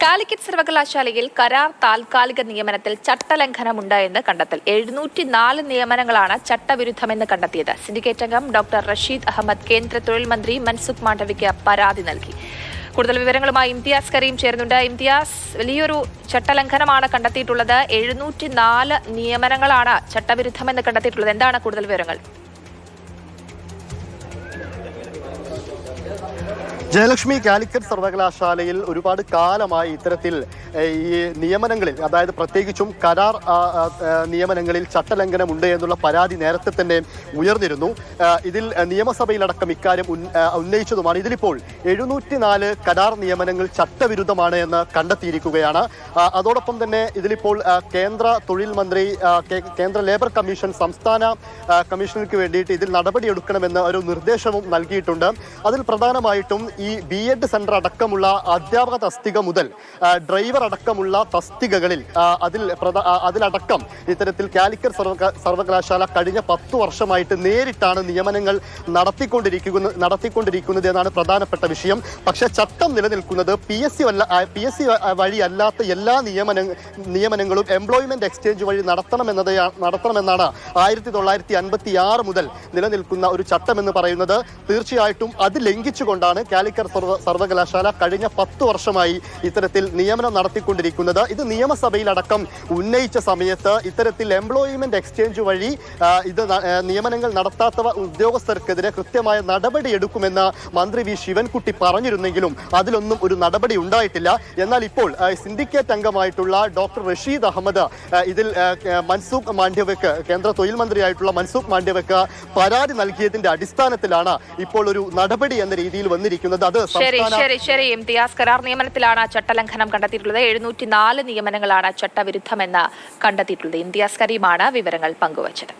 കാലിക്കറ്റ് സർവകലാശാലയിൽ കരാർ താൽക്കാലിക നിയമനത്തിൽ ചട്ടലംഘനമുണ്ട് എന്ന് കണ്ടെത്തൽ. 704 നിയമനങ്ങളാണ് ചട്ടവിരുദ്ധമെന്ന് കണ്ടെത്തിയത്. സിൻഡിക്കേറ്റ് അംഗം ഡോക്ടർ റഷീദ് അഹമ്മദ് കേന്ദ്ര തൊഴിൽ മന്ത്രി മൻസുഖ് മാണ്ഡവ്യയ്ക്ക് പരാതി നൽകി. കൂടുതൽ വിവരങ്ങളുമായി ഇംതിയാസ് കരീം ചേരുന്നുണ്ട്. ഇംതിയാസ്, വലിയൊരു ചട്ടലംഘനമാണ് കണ്ടെത്തിയിട്ടുള്ളത്. 704 നിയമനങ്ങളാണ് ചട്ടവിരുദ്ധമെന്ന് കണ്ടെത്തിയിട്ടുള്ളത്. എന്താണ് കൂടുതൽ വിവരങ്ങൾ? ജയലക്ഷ്മി, കാലിക്കറ്റ് സർവകലാശാലയിൽ ഒരുപാട് കാലമായി ഇത്തരത്തിൽ ഈ നിയമനങ്ങളിൽ, അതായത് പ്രത്യേകിച്ചും കരാർ നിയമനങ്ങളിൽ ചട്ടലംഘനമുണ്ട് എന്നുള്ള പരാതി നേരത്തെ തന്നെ ഉയർന്നിരുന്നു. ഇതിൽ നിയമസഭയിലടക്കം ഇക്കാര്യം ഉന്നയിച്ചതുമാണ്. ഇതിലിപ്പോൾ 704 കരാർ നിയമനങ്ങൾ ചട്ടവിരുദ്ധമാണ് എന്ന് കണ്ടെത്തിയിരിക്കുകയാണ്. അതോടൊപ്പം തന്നെ ഇതിലിപ്പോൾ കേന്ദ്ര തൊഴിൽ മന്ത്രി, കേന്ദ്ര ലേബർ കമ്മീഷൻ സംസ്ഥാന കമ്മീഷണർക്ക് വേണ്ടിയിട്ട് ഇതിൽ നടപടിയെടുക്കണമെന്ന് ഒരു നിർദ്ദേശവും നൽകിയിട്ടുണ്ട്. അതിൽ പ്രധാനമായിട്ടും ഈ B.Ed സെന്റർ അടക്കമുള്ള അധ്യാപക തസ്തിക മുതൽ ഡ്രൈവർ അടക്കമുള്ള തസ്തികകളിൽ അതിലടക്കം ഇത്തരത്തിൽ കാലിക്കറ്റ് സർവകലാശാല കഴിഞ്ഞ 10 വർഷമായിട്ട് നേരിട്ടാണ് നിയമനങ്ങൾ നടത്തിക്കൊണ്ടിരിക്കുന്നത് എന്നാണ് പ്രധാനപ്പെട്ട വിഷയം. പക്ഷേ ചട്ടം നിലനിൽക്കുന്നത് PSC വഴി അല്ലാത്ത എല്ലാ നിയമനങ്ങളും എംപ്ലോയ്മെന്റ് എക്സ്ചേഞ്ച് വഴി നടത്തണമെന്നാണ് 1956 മുതൽ നിലനിൽക്കുന്ന ഒരു ചട്ടം എന്ന് പറയുന്നത്. തീർച്ചയായിട്ടും അത് ലംഘിച്ചുകൊണ്ടാണ് കാലിക്കറ്റ് സർവകലാശാല കഴിഞ്ഞ 10 വർഷമായി ഇത്തരത്തിൽ നിയമനം നടത്തിക്കൊണ്ടിരിക്കുന്നത്. ഇത് നിയമസഭയിലടക്കം ഉന്നയിച്ച സമയത്ത് ഇത്തരത്തിൽ എംപ്ലോയ്മെന്റ് എക്സ്ചേഞ്ച് വഴി നിയമനങ്ങൾ നടത്താത്ത ഉദ്യോഗസ്ഥർക്കെതിരെ കൃത്യമായ നടപടി എടുക്കുമെന്ന് മന്ത്രി വി ശിവൻകുട്ടി പറഞ്ഞിരുന്നെങ്കിലും അതിലൊന്നും ഒരു നടപടി ഉണ്ടായിട്ടില്ല. എന്നാൽ ഇപ്പോൾ സിൻഡിക്കേറ്റ് അംഗമായിട്ടുള്ള ഡോക്ടർ റഷീദ് അഹമ്മദ് ഇതിൽ മൻസുഖ് മാണ്ഡവ്യക്ക്, കേന്ദ്ര തൊഴിൽ മന്ത്രിയായിട്ടുള്ള മൻസുഖ് മാണ്ഡവ്യക്ക് പരാതി നൽകിയതിന്റെ അടിസ്ഥാനത്തിലാണ് ഇപ്പോൾ ഒരു നടപടി എന്ന രീതിയിൽ വന്നിരിക്കുന്നത്. ശരി ഇംതിയാസ്, കരാർ നിയമനത്തിലാണ് ചട്ടലംഘനം കണ്ടെത്തിയിട്ടുള്ളത്. 704 നിയമനങ്ങളാണ് ചട്ടവിരുദ്ധമെന്ന് കണ്ടെത്തിയിട്ടുള്ളത്. ഇംതിയാസ് കരീമാണ് വിവരങ്ങൾ പങ്കുവച്ചത്.